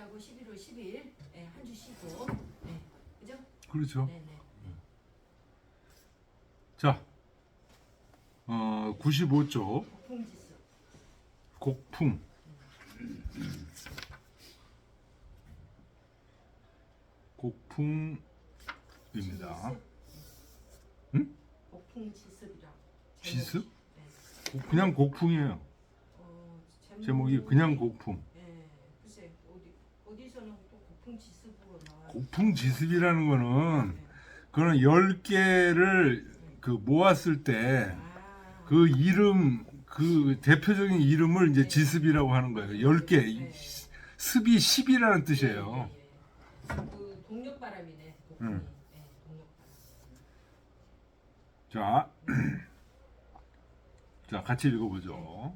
10일하고 11월 10일 네, 한 주 쉬고 네, 그죠? 그렇죠. 네네. 자, 95쪽 폭풍지수. 곡풍. 곡풍입니다. 응? 폭풍지습이라. 지습? 네. 그냥 곡풍이에요. 제목이 그냥 곡풍. 네, 글쎄 어디서는 또 폭풍지습으로 나와요. 곡풍지습이라는 거는 그런 10개를 그 모았을 때 그 이름 그 대표적인 이름을 이제 지습이라고 하는 거예요. 10개. 습이 10이라는 뜻이에요. 그 동력바람이네. 곡풍이. 응. 네, 동력바람. 자, 자 같이 읽어보죠.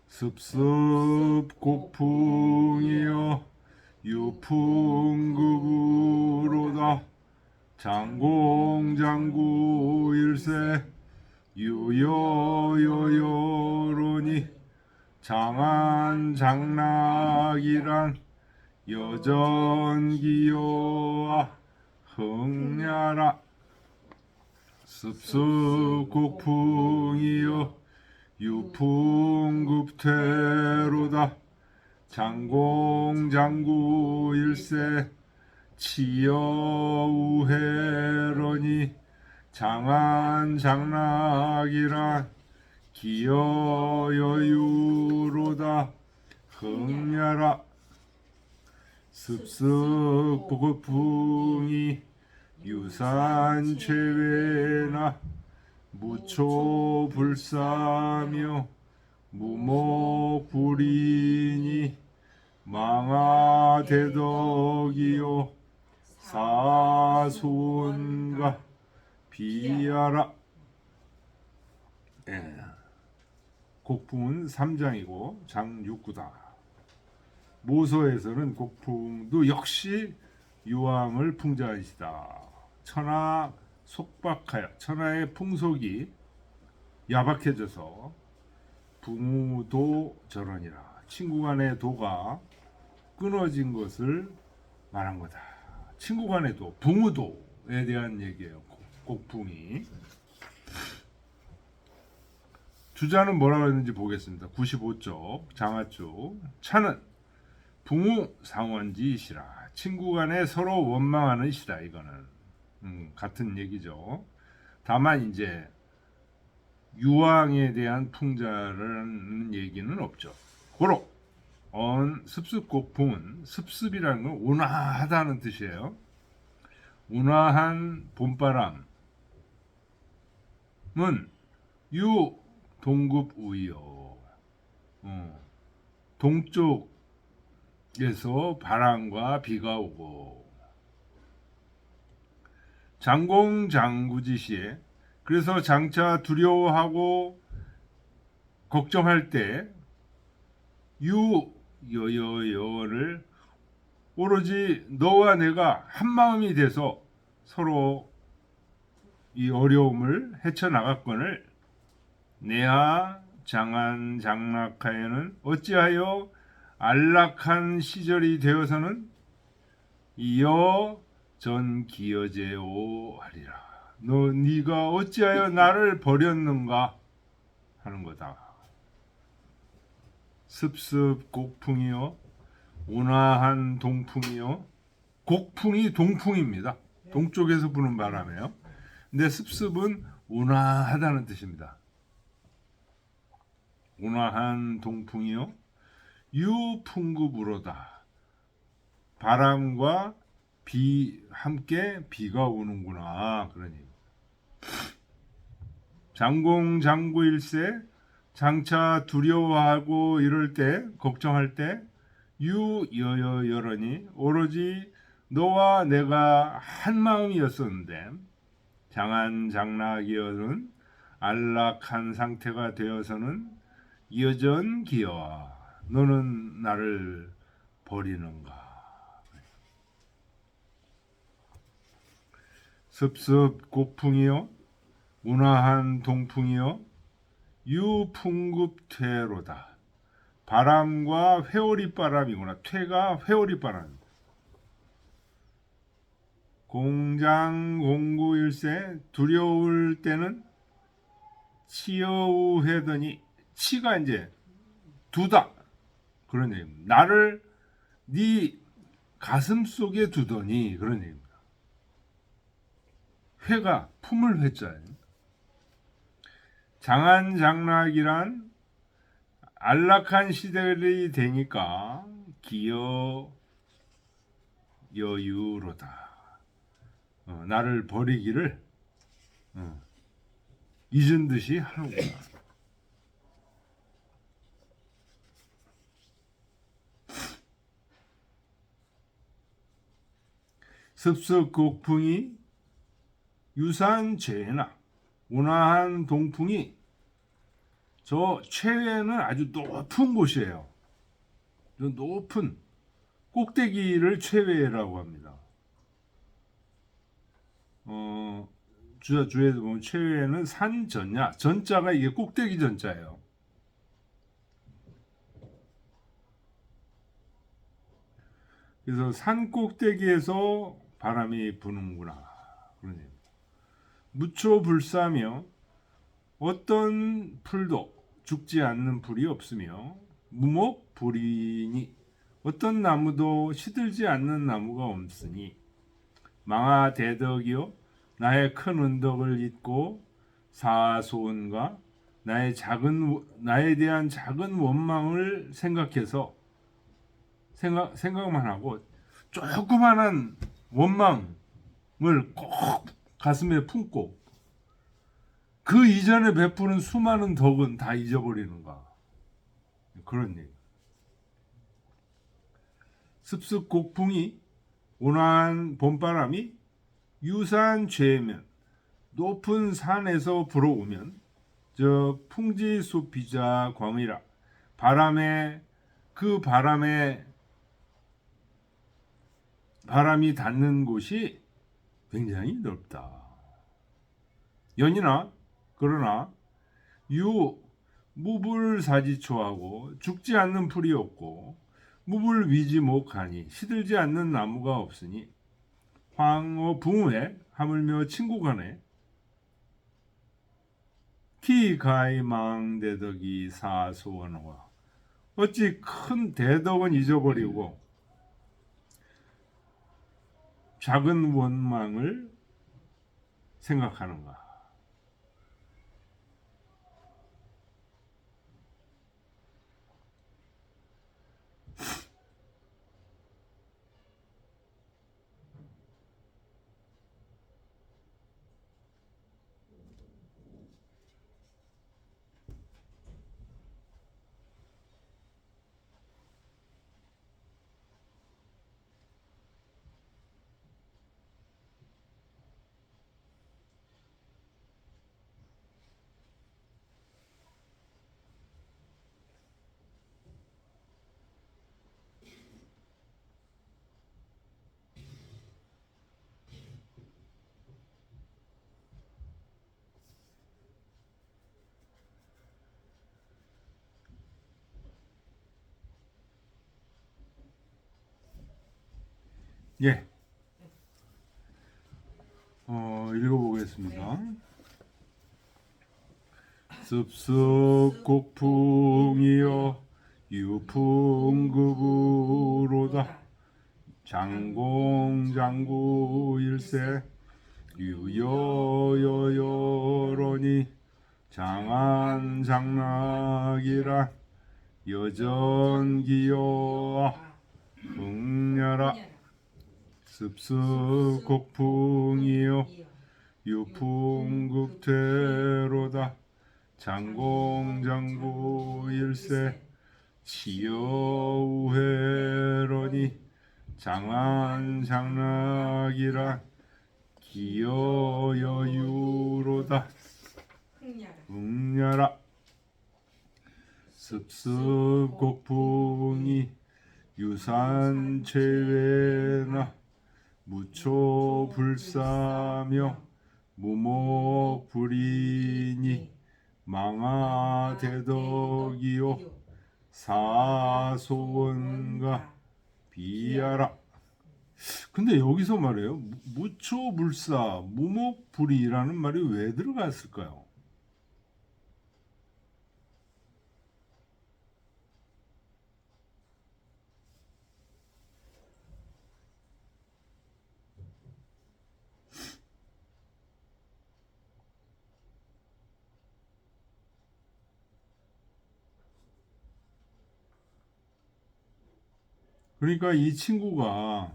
습습 곡풍이여 유풍급으로다 장공장구 일세 유여여여로니 장안장락이란 여전기여아 흥냐라 습습곡풍이여 유풍급퇴로다 장공장구 일세 치여우해러니 장안장락이란 기여여유로다 흥냐라 습습곡풍이 유산최외나 무초불사며 무목불이니 망하대덕이요 사소원가 비하라. 예. 곡풍은 3장이고 장 6구다. 모서에서는 곡풍도 역시 유황을 풍자하시다. 천하 속박하여 천하의 풍속이 야박해져서 붕우도 저런이라 친구 간의 도가 끊어진 것을 말한 거다. 친구 간의 도, 붕우도에 대한 얘기예요. 곡풍이. 주자는 뭐라고 했는지 보겠습니다. 95쪽 장하쪽 차는 붕우 상원지이시라 친구 간에 서로 원망하는 시다. 이거는 같은 얘기죠. 다만 이제 유황에 대한 풍자라는 얘기는 없죠. 고로 습습곡풍은 습습이라는 건 온화하다는 뜻이에요. 온화한 봄바람은 유 동급 우이요. 동쪽에서 바람과 비가 오고 장공장구지시에 그래서 장차 두려워하고 걱정할 때 유여여여를 오로지 너와 내가 한마음이 돼서 서로 이 어려움을 헤쳐나갔거늘 내하 장안장락하에는 어찌하여 안락한 시절이 되어서는 이어 전기여제오 하리라. 네가 어찌하여 나를 버렸는가 하는 거다. 습습 곡풍이요 온화한 동풍이요. 곡풍이 동풍입니다. 동쪽에서 부는 바람이에요. 근데 습습은 온화하다는 뜻입니다. 온화한 동풍이요 유풍급으로다. 바람과 비 함께 비가 오는구나. 그러니 장공장구일세 장차 두려워하고 이럴 때 걱정할 때 유여여여러니 오로지 너와 내가 한 마음이었었는데 장안장락이여는 안락한 상태가 되어서는 여전 기여와 너는 나를 버리는가. 습습 곡풍이요 온화한 동풍이요 유풍급퇴로다. 바람과 회오리 바람이구나. 퇴가 회오리 바람입니다. 공장공구일세 두려울 때는 치여우해더니 치가 이제 두다 그런 얘기입니다. 나를 네 가슴 속에 두더니 그런 얘기입니다. 회가 품을 회자예요. 장안장락이란 안락한 시들이 되니까 기여 여유로다. 나를 버리기를 잊은 듯이 하는구나. 습습곡풍이 유산죄나 온화한 동풍이 저 최외는 아주 높은 곳이에요. 저 높은 꼭대기를 최외라고 합니다. 주에도 보면 최외는 산전야, 전자가 이게 꼭대기 전자예요. 그래서 산 꼭대기에서 바람이 부는구나. 그러네요. 무초불사며 어떤 풀도 죽지 않는 풀이 없으며 무목불이니 어떤 나무도 시들지 않는 나무가 없으니 망아대덕이요 나의 큰 은덕을 잊고 사소원과 나에 대한 작은 원망을 생각해서 생각만 하고 조그만한 원망을 꼭 가슴에 품고 그 이전에 베푸는 수많은 덕은 다 잊어버리는가. 그런 얘기. 습습곡풍이 온화한 봄바람이 유산죄면 높은 산에서 불어오면 저 풍지숲이자 광이라 바람이 닿는 곳이 굉장히 넓다. 연이나 그러나 무불사지초하고 죽지 않는 풀이 없고 무불위지목하니 시들지 않는 나무가 없으니 황어 붕후에 하물며 친구간에 키가이망대덕이 사소원화 어찌 큰 대덕은 잊어버리고 작은 원망을 생각하는가. 예. 읽어보겠습니다. 습습곡풍이여 유풍급으로다 장공장구일세 유여여여러니 장안장락이라 여전기여와 응냐라 습습곡풍이여 유풍급퇴로다 장공장구일세 치여우해러니 장안장락이라 기여여유로다 응냐라 습습곡풍이 유산체외나 무초불사며 무목불이니 망아대덕이요 사소원가 비하라. 근데 여기서 말이에요. 무초불사 무목불이라는 말이 왜 들어갔을까요? 그러니까 이 친구의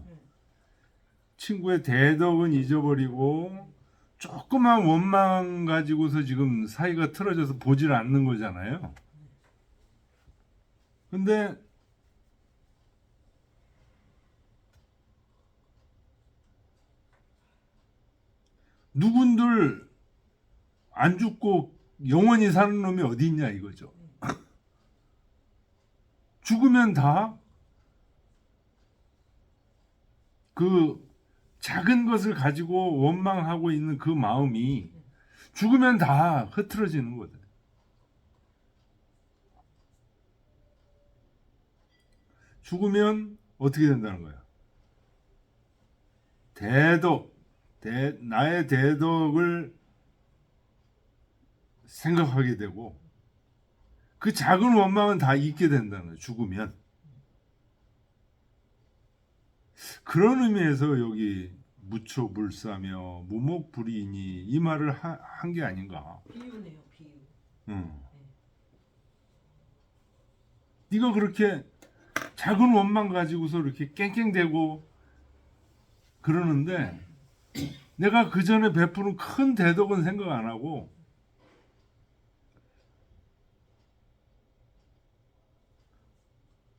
대덕은 잊어버리고 조그만 원망 가지고서 지금 사이가 틀어져서 보질 않는 거잖아요. 근데 누군들 안 죽고 영원히 사는 놈이 어디 있냐 이거죠. 죽으면 다 그 작은 것을 가지고 원망하고 있는 그 마음이 죽으면 다 흐트러지는 거다. 죽으면 어떻게 된다는 거야? 나의 대덕을 생각하게 되고 그 작은 원망은 다 잊게 된다는 거야. 죽으면. 그런 의미에서 여기 무초불사며 무목불이니 이 말을 한 게 아닌가. 비유네요, 비유. 네가 그렇게 작은 원망 가지고서 이렇게 깽깽대고 그러는데 내가 그 전에 베푸는 큰 대덕은 생각 안 하고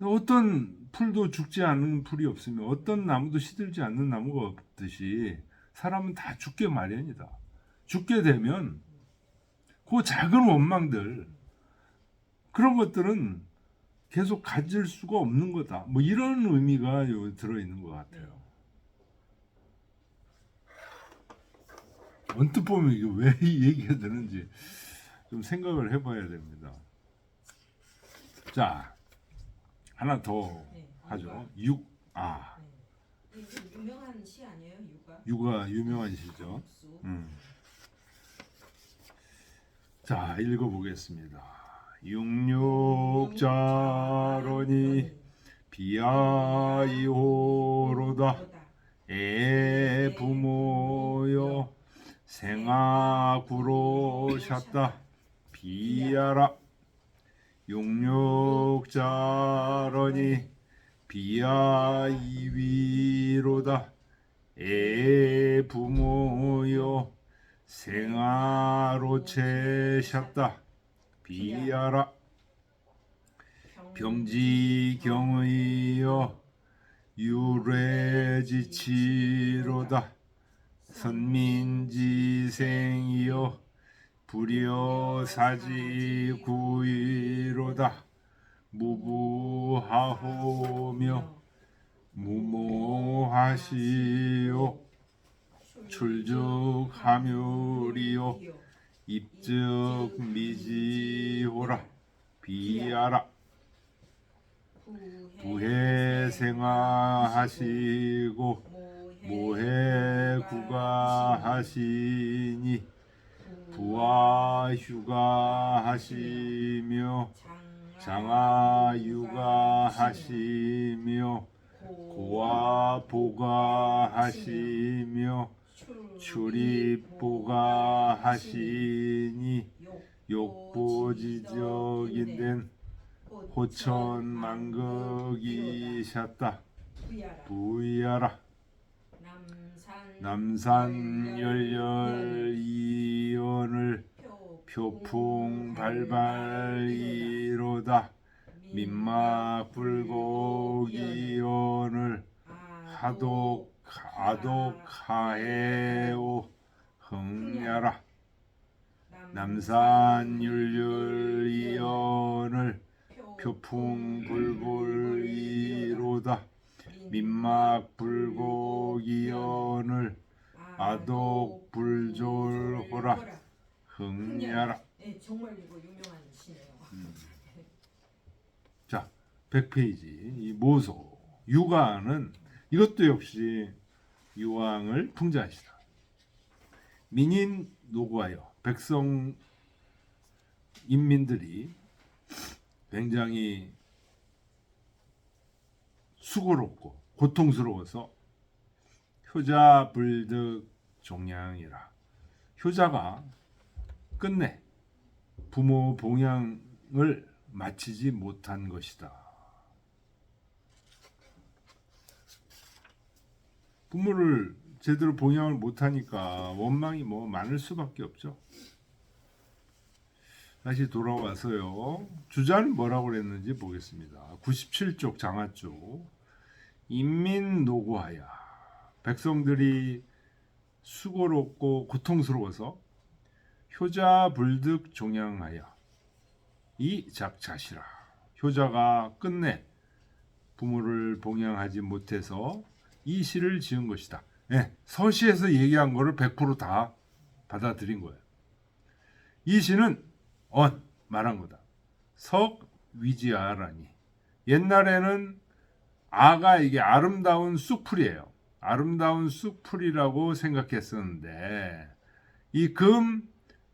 어떤 풀도 죽지 않는 풀이 없으며 어떤 나무도 시들지 않는 나무가 없듯이 사람은 다 죽게 마련이다. 죽게 되면 그 작은 원망들 그런 것들은 계속 가질 수가 없는 거다. 뭐 이런 의미가 들어있는 것 같아요. 언뜻 보면 이게 왜 이 얘기가 되는지 좀 생각을 해봐야 됩니다. 자, 하나 더 하죠. 육아. 네. 유명한 시 아니에요, 육아? 육아 유명한 시죠. 자, 읽어보겠습니다. 육육자로니 비아이오로다 에 부모여 생아구로셨다 비아라. 육육자로니 비아이위로다 에 부모여 생아로 채셨다 비아라. 병지경의여 유래지치로다 선민지생이여 불여사지구이로다 무부하오며 무모하시오 출죽하묘리요 입적미지호라 비아라. 부해생화하시고 모해구가하시니 부하휴가하시며 장하휴가하시며 고아보가하시며 출입보가하시니 욕보지적인 호천만극이셨다 부야라. 남산열열이연을 표풍발발이로다 민막불고기연을 아독하에오 흥야라. 남산율율이연을 표풍불불이로다 민막불고기연을 아독불졸호라 흥야라. 네, 정말 이거 유명한 시네요. 자, 100페이지 이 모소 유가는 이것도 역시 유황을 풍자하시다. 민인 노구하여 백성 인민들이 굉장히 수고롭고 고통스러워서 효자불득 종양이라 효자가 끝내 부모 봉양을 마치지 못한 것이다. 부모를 제대로 봉양을 못하니까 원망이 많을 수밖에 없죠. 다시 돌아와서요. 주자는 뭐라고 그랬는지 보겠습니다. 97쪽 장하쪽 인민노고하여 백성들이 수고롭고 고통스러워서 효자불득 종양하여 이 작자시라. 효자가 끝내 부모를 봉양하지 못해서 이 시를 지은 것이다. 네, 서시에서 얘기한 거를 100%다 받아들인 거예요. 이 시는 말한 거다. 석 위지아라니. 옛날에는 아가 이게 아름다운 쑥풀이에요. 아름다운 쑥풀이라고 생각했었는데 이 금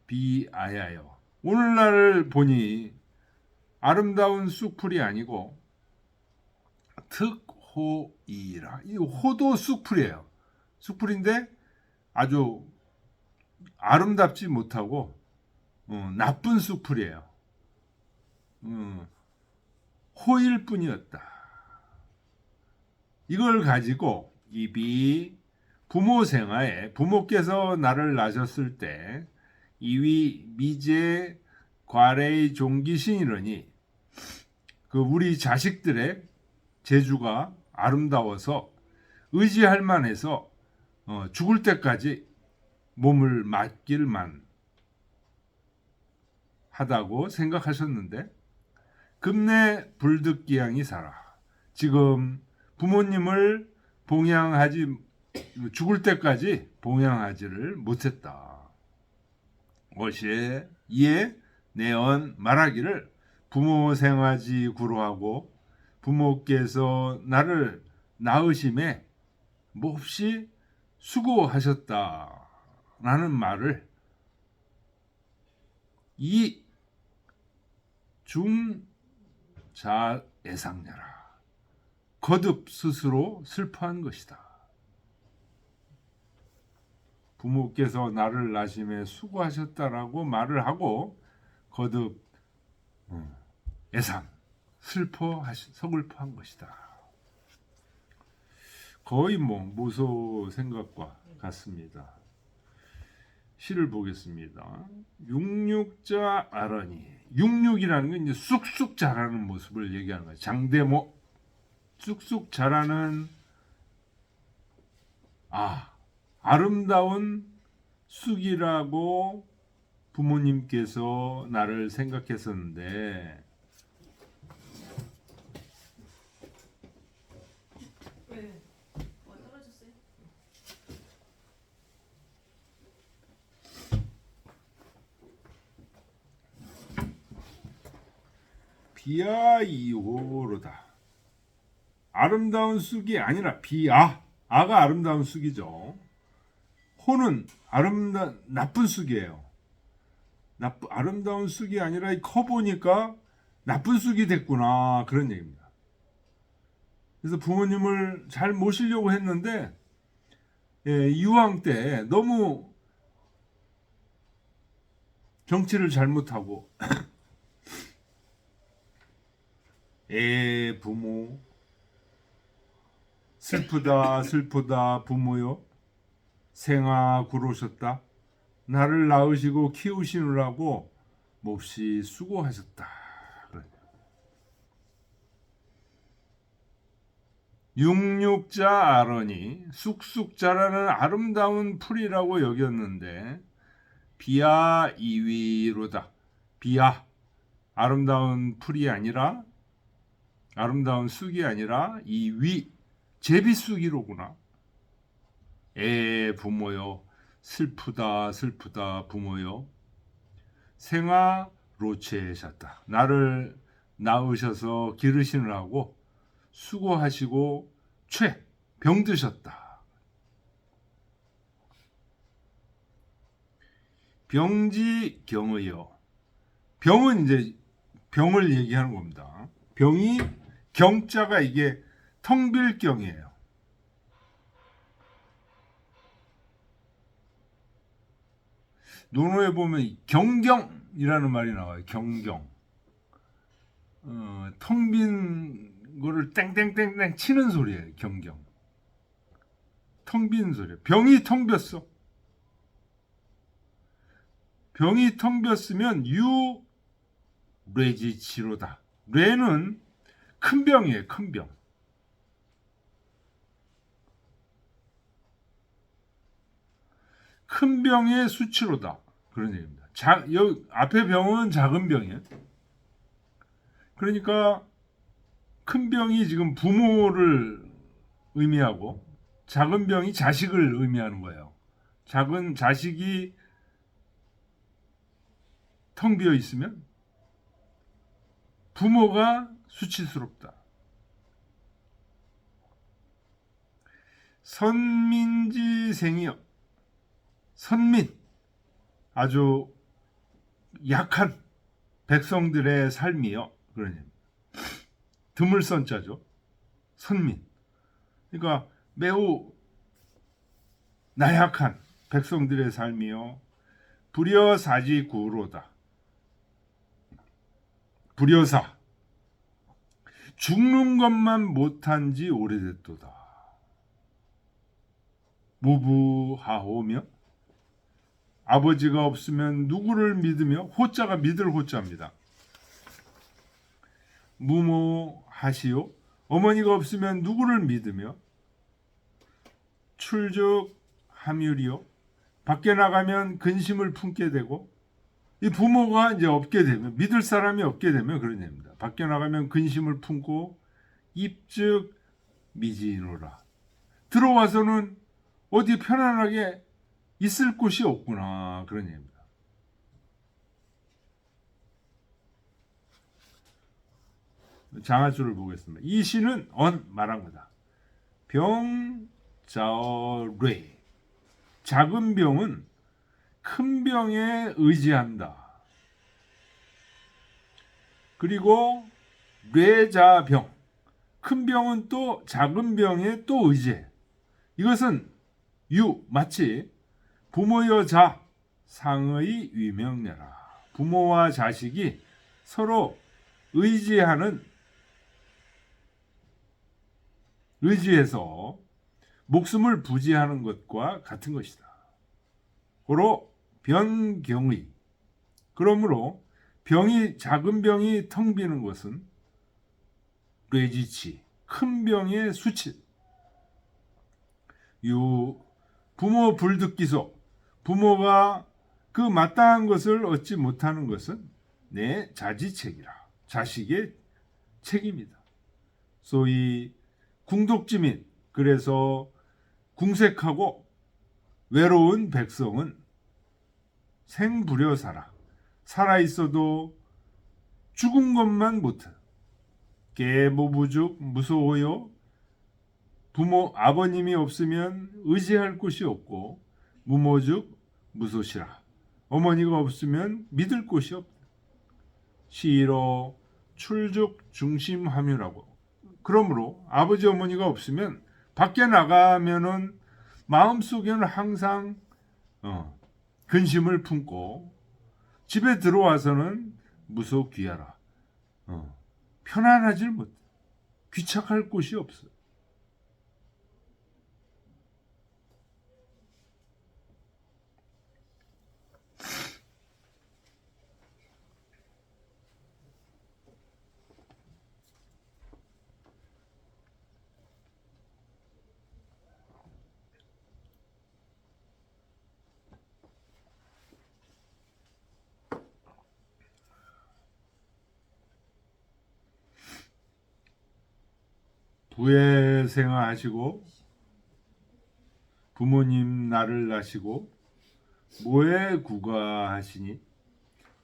비아야요. 오늘날을 보니 아름다운 쑥풀이 아니고 특호이라. 이 호도 쑥풀이에요. 쑥풀인데 아주 아름답지 못하고 나쁜 쑥풀이에요. 호일 뿐이었다. 이걸 가지고 이비 부모 생하에 부모께서 나를 낳으셨을 때 이위 미제 과래의 종기신이러니 그 우리 자식들의 재주가 아름다워서 의지할 만해서 죽을 때까지 몸을 맡길만 하다고 생각하셨는데 금내 불득기양이 살아 지금 부모님을 봉양하지 죽을 때까지 봉양하지를 못했다. 어시에 이에 내언 말하기를 부모 생하지 구로하고 부모께서 나를 낳으심에 몹시 수고하셨다라는 말을 이 중자애상녀라 거듭 스스로 슬퍼한 것이다. 부모께서 나를 낳으심에 수고하셨다라고 말을 하고 거듭 애상 서글퍼한 것이다. 거의 모소 생각과 같습니다. 시를 보겠습니다. 육육자 아라니. 육육이라는 건 이제 쑥쑥 자라는 모습을 얘기하는 거예요. 장대모 쑥쑥 자라는 아름다운 쑥이라고 부모님께서 나를 생각했었는데 왜? 떨어졌어요? 비아이오로다. 아름다운 쑥이 아니라 아가 아름다운 쑥이죠. 호는 나쁜 쑥이에요. 아름다운 쑥이 아니라 커 보니까 나쁜 쑥이 됐구나 그런 얘기입니다. 그래서 부모님을 잘 모시려고 했는데 유황 때 너무 정치를 잘못하고 부모 슬프다 부모요 생아 구로셨다 나를 낳으시고 키우시느라고 몹시 수고하셨다. 육육자 아러니 쑥쑥 자라는 아름다운 풀이라고 여겼는데 비아 이위로다. 비아 아름다운 풀이 아니라 아름다운 쑥이 아니라 이위 제비쑥이로구나. 부모요 슬프다 부모요 생아 로체셨다. 나를 낳으셔서 기르시느라고 수고하시고 병드셨다. 병지경의여. 병은 이제 병을 얘기하는 겁니다. 병이 경자가 이게 텅빌경이에요. 논어에 보면 경경이라는 말이 나와요. 경경. 텅 빈 거를 땡땡땡땡 치는 소리예요. 경경. 텅 빈 소리. 병이 텅 볐어. 병이 텅 볐으면 뇌지치로다. 뇌는 큰 병이에요. 큰 병. 큰 병의 수치로다. 그런 얘기입니다. 여기 앞에 병은 작은 병이에요. 그러니까 큰 병이 지금 부모를 의미하고 작은 병이 자식을 의미하는 거예요. 작은 자식이 텅 비어 있으면 부모가 수치스럽다. 선민지생이여. 선민, 아주 약한 백성들의 삶이요. 그러니 드물선자죠. 선민. 그러니까 매우 나약한 백성들의 삶이요. 불여사지구로다. 불여사. 죽는 것만 못한 지 오래됐도다. 무부하오며 아버지가 없으면 누구를 믿으며 호자가 믿을 호자입니다. 무모하시오. 어머니가 없으면 누구를 믿으며 출죽함유리요. 밖에 나가면 근심을 품게 되고 이 부모가 이제 없게 되면 믿을 사람이 없게 되면 그런 얘기입니다. 밖에 나가면 근심을 품고 입즉 미지노라. 들어와서는 어디 편안하게 있을 곳이 없구나. 그런 얘기입니다. 장하줄을 보겠습니다. 이 시는 말한 거다. 병자뢰. 작은 병은 큰 병에 의지한다. 그리고 뇌자병. 큰 병은 또 작은 병에 또 의지해. 이것은 마치 부모여 자 상의 위명녀라. 부모와 자식이 서로 의지해서 목숨을 부지하는 것과 같은 것이다. 고로 변경의. 그러므로 작은 병이 텅 비는 것은 뇌지치, 큰 병의 수치. 부모 불듣기소. 부모가 그 마땅한 것을 얻지 못하는 것은 내 자지책이라. 자식의 책임이다. 소위 궁독지민. 그래서 궁색하고 외로운 백성은 생불여사라. 살아있어도 죽은 것만 못해. 깨모부죽 무소호요. 아버님이 없으면 의지할 곳이 없고 무모죽 무소시라. 어머니가 없으면 믿을 곳이 없다. 시로 출죽 중심함유라고. 그러므로 아버지 어머니가 없으면 밖에 나가면은 마음속에는 항상 근심을 품고 집에 들어와서는 무소귀하라. 편안하질 못해. 귀착할 곳이 없어. 부의 생활하시고 부모님 나를 낳으시고 모에 구가하시니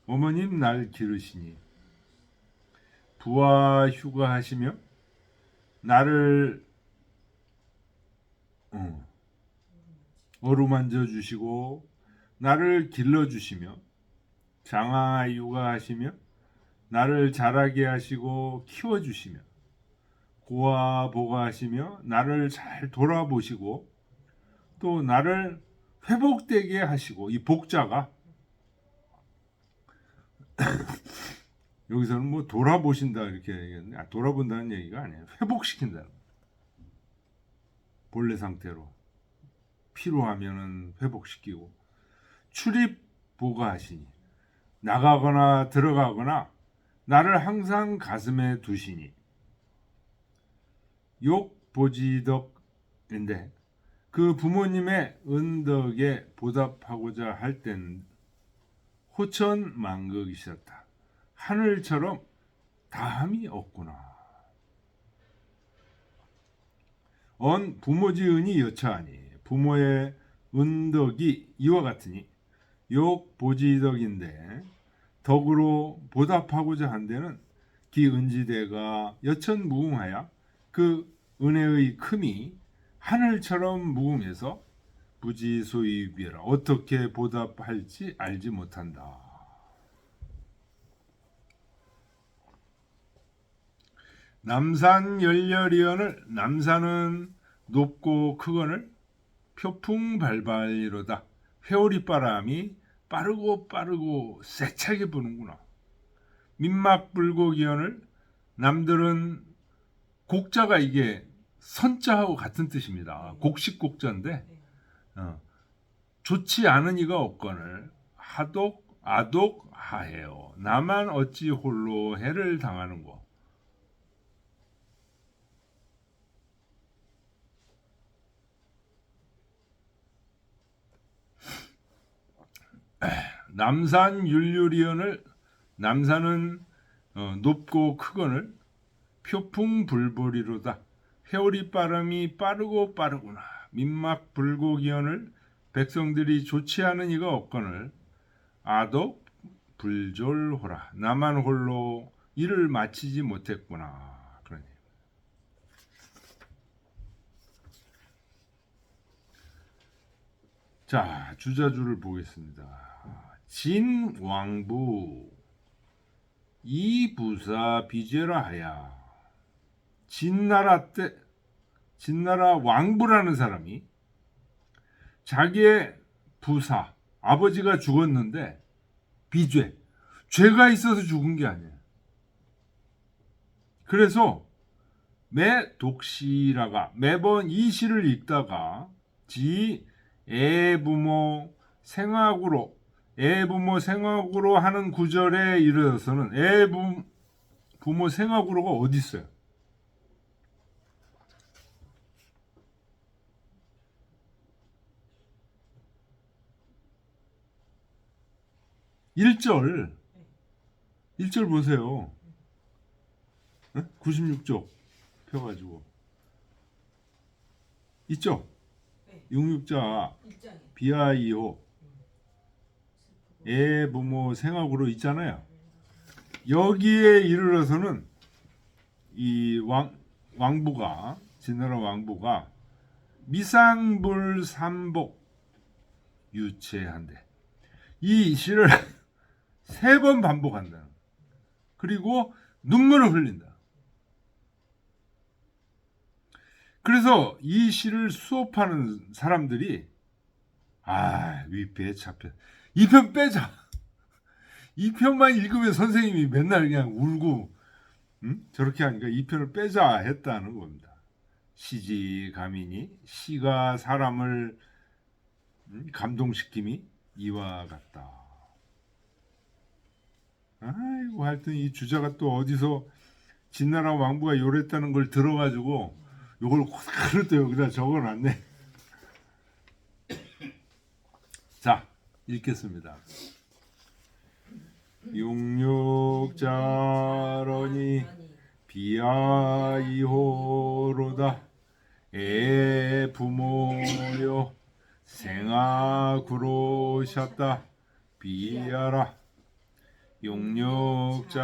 어머님 날 기르시니 부와 휴가하시며 나를 어루만져 주시고 나를 길러 주시며 장하 육아하시며 나를 자라게 하시고 키워 주시며 고아 보가하시며 나를 잘 돌아보시고 또 나를 회복되게 하시고, 이 복자가 여기서는 뭐 돌아보신다 이렇게 얘기했는데, 돌아본다는 얘기가 아니에요. 회복시킨다. 본래 상태로 필요하면은 회복시키고, 출입 보가하시니 나가거나 들어가거나 나를 항상 가슴에 두시니, 욕보지덕인데 그 부모님의 은덕에 보답하고자 할 때는 호천만극이셨다. 하늘처럼 다함이 없구나. 언 부모지은이 여차하니 부모의 은덕이 이와 같으니 욕보지덕인데 덕으로 보답하고자 한 데는 기은지대가 여천무궁하여 그 은혜의 큼이 하늘처럼 무궁해서 부지소이비라 어떻게 보답할지 알지 못한다. 남산 열렬이언을 남산은 높고 크거늘 표풍 발발이로다. 회오리 바람이 빠르고 세차게 부는구나. 민막불곡이언을 남들은 곡자가 이게 선자하고 같은 뜻입니다. 곡식곡자인데 좋지 않은 이가 없거늘 아독하해요. 나만 어찌 홀로 해를 당하는고. 남산 율유리언을 남산은 높고 크거늘 표풍불보리로다. 회오리 바람이 빠르구나. 민막불고기언을 백성들이 좋지 않은 이가 없거늘 아독 불졸호라. 나만 홀로 일을 마치지 못했구나. 그러니. 자, 주자주를 보겠습니다. 진왕부 이부사 비제라 하야. 진나라 왕부라는 사람이 자기의 부사 아버지가 죽었는데 비죄 죄가 있어서 죽은 게 아니에요. 그래서 독시라가 매번 이 시를 읽다가 지 애부모 생악으로 하는 구절에 이르러서는 애부모 생악으로가 어디 있어요? 1절 보세요. 96쪽 펴가지고 있죠? 66자 비아이호 애부모 생악으로 있잖아요. 여기에 이르러서는 이 왕부가 진나라 왕부가 미상불삼복 유체한대. 이 시를 3번 반복한다. 그리고 눈물을 흘린다. 그래서 이 시를 수업하는 사람들이 위패에 잡혀. 이 편 빼자. 이 편만 읽으면 선생님이 맨날 그냥 울고 저렇게 하니까 이 편을 빼자 했다는 겁니다. 시지 가민이 시가 사람을 감동시킴이 이와 같다. 아이고 하여튼 이 주자가 또 어디서 진나라 왕부가 요랬다는 걸 들어가지고 요걸 그대로 또 여기다 적어놨네. 자, 읽겠습니다. 육육자러니 비아이호로다. 애 부모여 생아구로셨다. 비아라. 육육자러니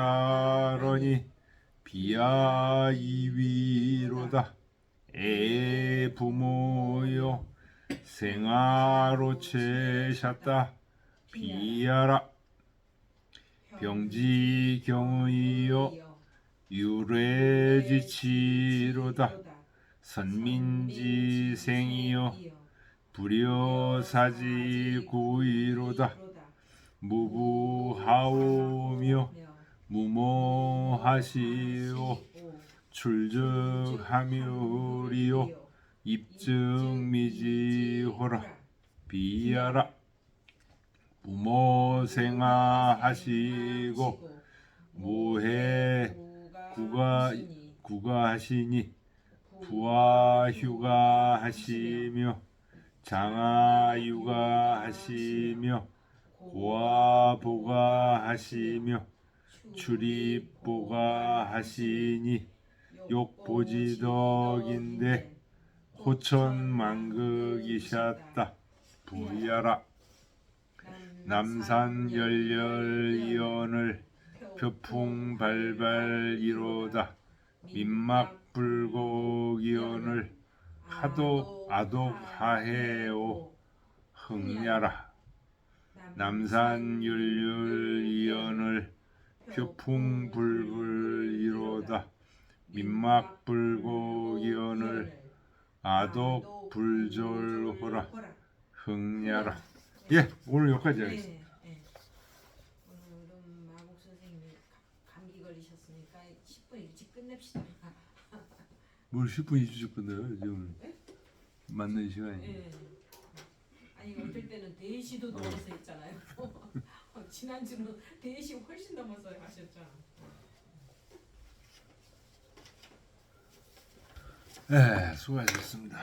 비야 이위로다. 에 부모여 생아로 채셨다. 비야라. 병지경의여 유래지치로다. 선민지생이여 불여사지구이로다. 무부하오며 무모하시오. 출적하묘리요 입증미지호라. 비야라. 부모생아하시고 무해 구가하시니 부하휴가하시며 장하휴가하시며 고아보가하시며 출입보가하시니 욕보지덕인데 호천만극이셨다. 부야라. 남산열렬이언을 표풍발발이로다. 민막불곡이언을 아독하해오. 흥냐라. 남산열렬이언을 표풍불불이로다. 민막불곡이언을 아독불졸호라. 흥냐라. 예, 오늘 여기까지 하겠습니다. 네. 오늘은 마곡 선생님이 감기 걸리셨으니까 10분 일찍 끝냅시다. 뭘 10분 20분 끝내요? 지금 맞는 시간이. 네. 아니 어떨 때는 4시도 넘어서 했잖아요. 지난주는 4시 훨씬 넘어서 하셨죠. 네, 수고하셨습니다.